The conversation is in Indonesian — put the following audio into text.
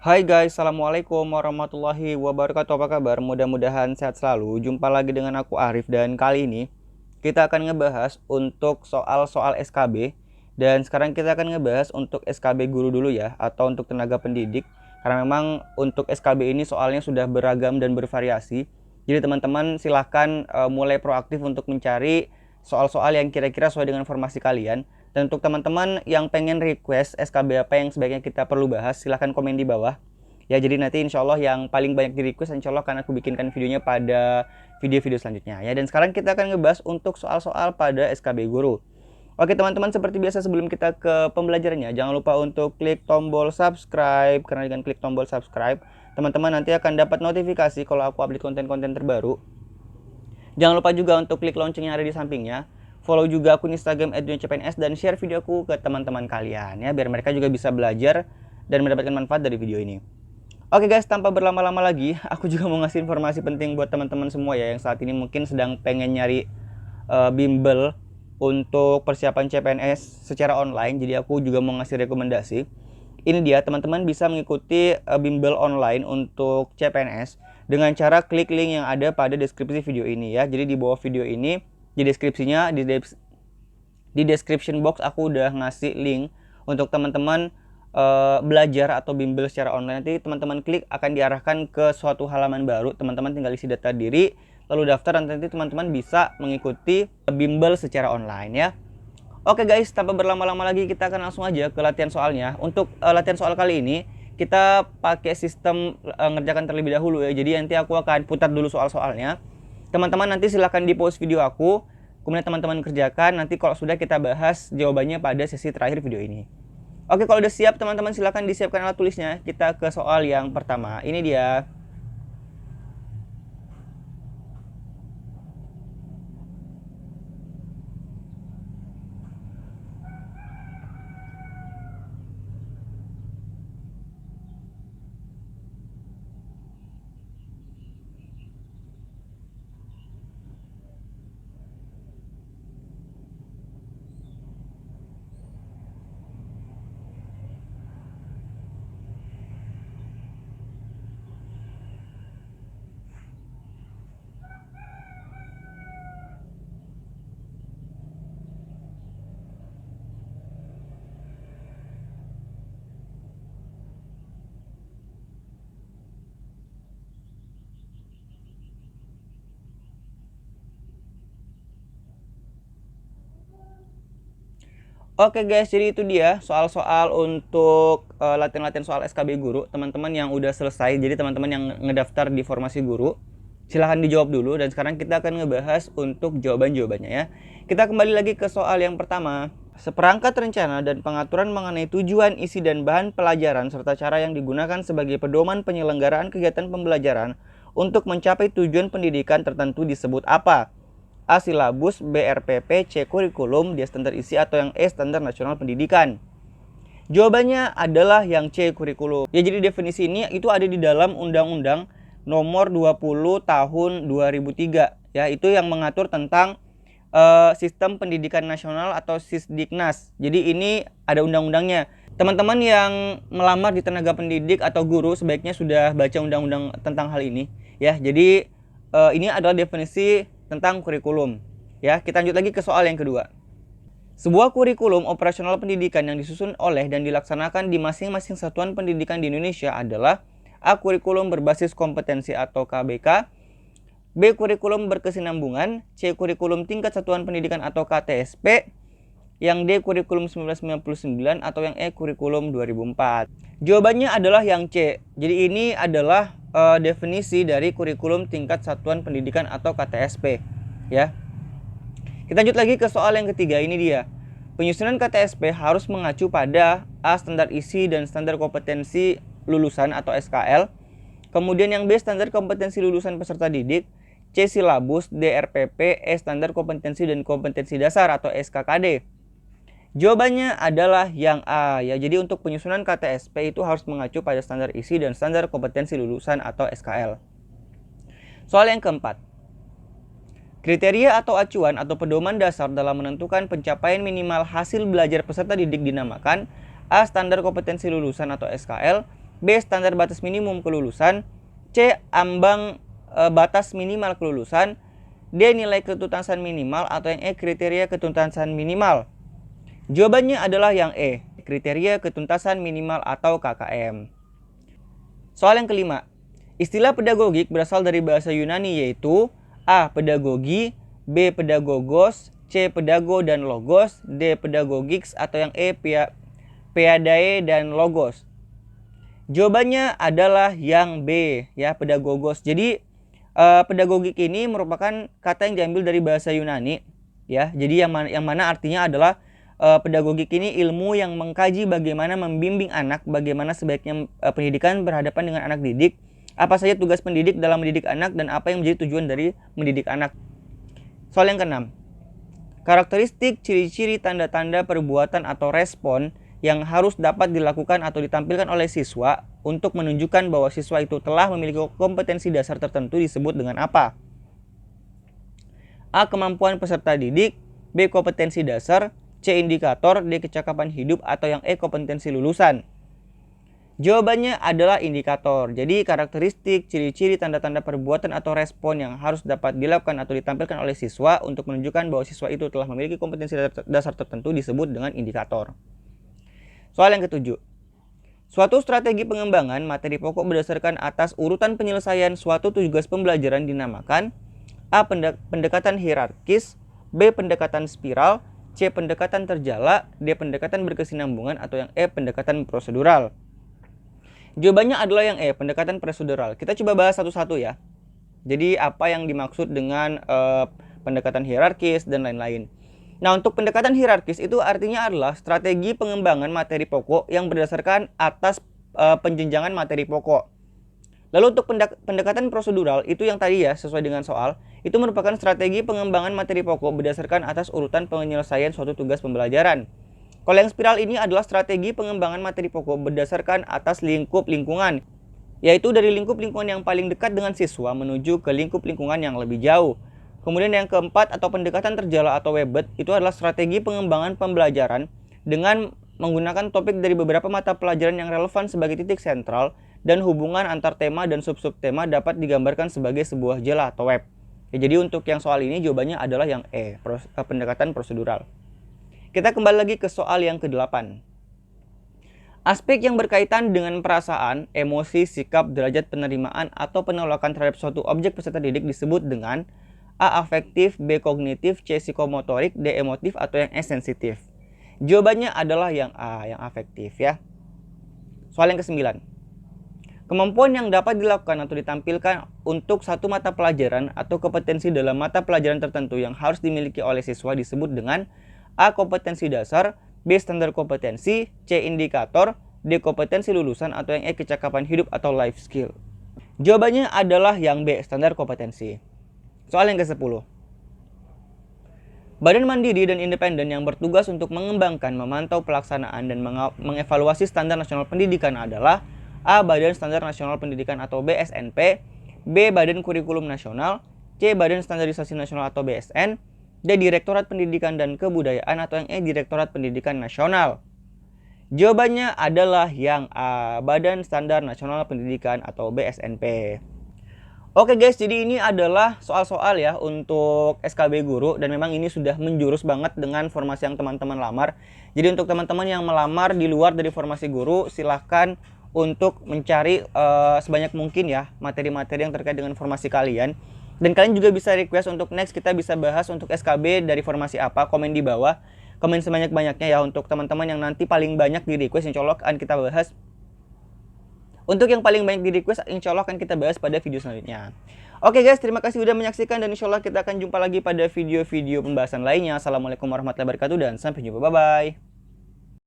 Hai guys, Assalamualaikum warahmatullahi wabarakatuh. Apa kabar? Mudah-mudahan sehat selalu. Jumpa lagi dengan aku Arif, dan kali ini kita akan ngebahas untuk soal-soal SKB. Dan sekarang kita akan ngebahas untuk SKB guru dulu ya, atau untuk tenaga pendidik. Karena memang untuk SKB ini soalnya sudah beragam dan bervariasi. Jadi teman-teman silahkan mulai proaktif untuk mencari soal-soal yang kira-kira sesuai dengan formasi kalian. Dan untuk teman-teman yang pengen request SKB apa yang sebaiknya kita perlu bahas, silahkan komen di bawah. Ya, jadi nanti insya Allah yang paling banyak di request, insya Allah akan aku bikinkan videonya pada video-video selanjutnya. Ya, dan sekarang kita akan ngebahas untuk soal-soal pada SKB Guru. Oke teman-teman, seperti biasa sebelum kita ke pembelajarannya, jangan lupa untuk klik tombol subscribe. Karena dengan klik tombol subscribe, teman-teman nanti akan dapat notifikasi kalau aku update konten-konten terbaru. Jangan lupa juga untuk klik lonceng yang ada di sampingnya. Follow juga akun Instagram @dunia_cpns dan share videoku ke teman-teman kalian ya, biar mereka juga bisa belajar dan mendapatkan manfaat dari video ini. Oke guys, tanpa berlama-lama lagi, aku juga mau ngasih informasi penting buat teman-teman semua ya yang saat ini mungkin sedang pengen nyari bimbel untuk persiapan CPNS secara online. Jadi aku juga mau ngasih rekomendasi. Ini dia, teman-teman bisa mengikuti bimbel online untuk CPNS dengan cara klik link yang ada pada deskripsi video ini ya. Jadi di bawah video ini, di deskripsinya, di description box aku udah ngasih link untuk teman-teman belajar atau bimbel secara online. Nanti teman-teman klik akan diarahkan ke suatu halaman baru. Teman-teman tinggal isi data diri, lalu daftar, dan nanti teman-teman bisa mengikuti bimbel secara online ya. Oke guys, tanpa berlama-lama lagi kita akan langsung aja ke latihan soalnya. Untuk latihan soal kali ini kita pakai sistem ngerjakan terlebih dahulu ya. Jadi nanti aku akan putar dulu soal-soalnya. Teman-teman nanti silahkan di pause video aku, kemudian teman-teman kerjakan. Nanti kalau sudah, kita bahas jawabannya pada sesi terakhir video ini. Oke, kalau udah siap teman-teman silahkan disiapkan alat tulisnya. Kita ke soal yang pertama. Ini dia. Oke guys, jadi itu dia soal-soal untuk latihan-latihan soal SKB guru. Teman-teman yang udah selesai, jadi teman-teman yang ngedaftar di formasi guru, silahkan dijawab dulu. Dan sekarang kita akan ngebahas untuk jawaban-jawabannya ya. Kita kembali lagi ke soal yang pertama. Seperangkat rencana dan pengaturan mengenai tujuan, isi, dan bahan pelajaran serta cara yang digunakan sebagai pedoman penyelenggaraan kegiatan pembelajaran untuk mencapai tujuan pendidikan tertentu disebut apa? A. Silabus, B. RPP, C. Kurikulum, D. Standar isi, atau yang E. Standar nasional pendidikan. Jawabannya adalah yang C. Kurikulum. Ya, jadi definisi ini itu ada di dalam Undang-Undang Nomor 20 Tahun 2003. Ya, itu yang mengatur tentang Sistem Pendidikan Nasional atau Sisdiknas. Jadi ini ada undang-undangnya. Teman-teman yang melamar di tenaga pendidik atau guru sebaiknya sudah baca undang-undang tentang hal ini. Ya, jadi ini adalah definisi tentang kurikulum. Ya, kita lanjut lagi ke soal yang kedua. Sebuah kurikulum operasional pendidikan yang disusun oleh dan dilaksanakan di masing-masing satuan pendidikan di Indonesia adalah A. Kurikulum berbasis kompetensi atau KBK, B. Kurikulum berkesinambungan, C. Kurikulum tingkat satuan pendidikan atau KTSP, yang D. Kurikulum 1999, atau yang E. Kurikulum 2004. Jawabannya adalah yang C. Jadi ini adalah definisi dari kurikulum tingkat satuan pendidikan atau KTSP ya. Kita lanjut lagi ke soal yang ketiga. Ini dia. Penyusunan KTSP harus mengacu pada A. Standar isi dan standar kompetensi lulusan atau SKL. Kemudian yang B. Standar kompetensi lulusan peserta didik. C. Silabus, D. RPP, E. Standar kompetensi dan kompetensi dasar atau SKKD. Jawabannya adalah yang A ya. Jadi untuk penyusunan KTSP itu harus mengacu pada standar isi dan standar kompetensi lulusan atau SKL. Soal yang keempat. Kriteria atau acuan atau pedoman dasar dalam menentukan pencapaian minimal hasil belajar peserta didik dinamakan A. Standar kompetensi lulusan atau SKL, B. Standar batas minimum kelulusan. C. Ambang batas minimal kelulusan. D. Nilai ketuntasan minimal. Atau yang E. Kriteria ketuntasan minimal. Jawabannya adalah yang E. Kriteria ketuntasan minimal atau KKM. Soal yang kelima. Istilah pedagogik berasal dari bahasa Yunani yaitu A. Pedagogi, B. Pedagogos, C. Pedago dan logos, D. Pedagogiks atau yang E. Paideia dan logos. Jawabannya adalah yang B, ya, pedagogos. Jadi pedagogik ini merupakan kata yang diambil dari bahasa Yunani, ya. Jadi yang mana artinya adalah pedagogik ini ilmu yang mengkaji bagaimana membimbing anak, bagaimana sebaiknya pendidikan berhadapan dengan anak didik, apa saja tugas pendidik dalam mendidik anak, dan apa yang menjadi tujuan dari mendidik anak. Soal yang keenam. Karakteristik, ciri-ciri, tanda-tanda, perbuatan, atau respon yang harus dapat dilakukan atau ditampilkan oleh siswa untuk menunjukkan bahwa siswa itu telah memiliki kompetensi dasar tertentu disebut dengan apa? A. Kemampuan peserta didik, B. Kompetensi dasar, C. Indikator, D. Kecakapan hidup, atau yang E. Kompetensi lulusan. Jawabannya adalah indikator. Jadi karakteristik, ciri-ciri, tanda-tanda perbuatan atau respon yang harus dapat dilakukan atau ditampilkan oleh siswa untuk menunjukkan bahwa siswa itu telah memiliki kompetensi dasar tertentu disebut dengan indikator. Soal yang ketujuh. Suatu strategi pengembangan materi pokok berdasarkan atas urutan penyelesaian suatu tugas pembelajaran dinamakan A. Pendekatan hierarkis, B. Pendekatan spiral, C. Pendekatan terjala, D. Pendekatan berkesinambungan, atau yang E. Pendekatan prosedural. Jawabannya adalah yang E. Pendekatan prosedural. Kita coba bahas satu-satu ya. Jadi apa yang dimaksud dengan pendekatan hierarkis dan lain-lain. Nah, untuk pendekatan hierarkis itu artinya adalah strategi pengembangan materi pokok yang berdasarkan atas penjenjangan materi pokok. Lalu untuk pendekatan prosedural itu yang tadi ya, sesuai dengan soal, itu merupakan strategi pengembangan materi pokok berdasarkan atas urutan penyelesaian suatu tugas pembelajaran. Kalau yang spiral ini adalah strategi pengembangan materi pokok berdasarkan atas lingkup lingkungan, yaitu dari lingkup lingkungan yang paling dekat dengan siswa menuju ke lingkup lingkungan yang lebih jauh. Kemudian yang keempat atau pendekatan terjala atau Webet itu adalah strategi pengembangan pembelajaran dengan menggunakan topik dari beberapa mata pelajaran yang relevan sebagai titik sentral dan hubungan antar tema dan sub-subtema dapat digambarkan sebagai sebuah jela atau web. Ya, jadi untuk yang soal ini jawabannya adalah yang E, pendekatan prosedural. Kita kembali lagi ke soal yang ke-8. Aspek yang berkaitan dengan perasaan, emosi, sikap, derajat penerimaan, atau penolakan terhadap suatu objek peserta didik disebut dengan A. Afektif, B. Kognitif, C. Psikomotorik, D. Emotif, atau yang E. Sensitif. Jawabannya adalah yang A, yang afektif ya. Soal yang ke-9. Kemampuan yang dapat dilakukan atau ditampilkan untuk satu mata pelajaran atau kompetensi dalam mata pelajaran tertentu yang harus dimiliki oleh siswa disebut dengan A. Kompetensi dasar, B. Standar kompetensi, C. Indikator, D. Kompetensi lulusan, atau yang E. Kecakapan hidup atau life skill. Jawabannya adalah yang B. Standar kompetensi. Soal yang ke-10. Badan mandiri dan independen yang bertugas untuk mengembangkan, memantau pelaksanaan, dan mengevaluasi standar nasional pendidikan adalah A. Badan Standar Nasional Pendidikan atau BSNP, B. Badan Kurikulum Nasional, C. Badan Standarisasi Nasional atau BSN, D. Direktorat Pendidikan dan Kebudayaan, atau yang E. Direktorat Pendidikan Nasional. Jawabannya adalah yang A. Badan Standar Nasional Pendidikan atau BSNP. Oke guys, jadi ini adalah soal-soal ya untuk SKB Guru, dan memang ini sudah menjurus banget dengan formasi yang teman-teman lamar. Jadi untuk teman-teman yang melamar di luar dari formasi guru, silahkan untuk mencari sebanyak mungkin ya materi-materi yang terkait dengan formasi kalian. Dan kalian juga bisa request untuk next kita bisa bahas untuk SKB dari formasi apa, komen di bawah. Komen sebanyak-banyaknya ya untuk teman-teman yang nanti paling banyak di request, insya Allah akan kita bahas. Untuk yang paling banyak di request, insya Allah akan kita bahas pada video selanjutnya. Oke guys, terima kasih sudah menyaksikan, dan insya Allah kita akan jumpa lagi pada video-video pembahasan lainnya. Assalamualaikum warahmatullahi wabarakatuh dan sampai jumpa, bye-bye.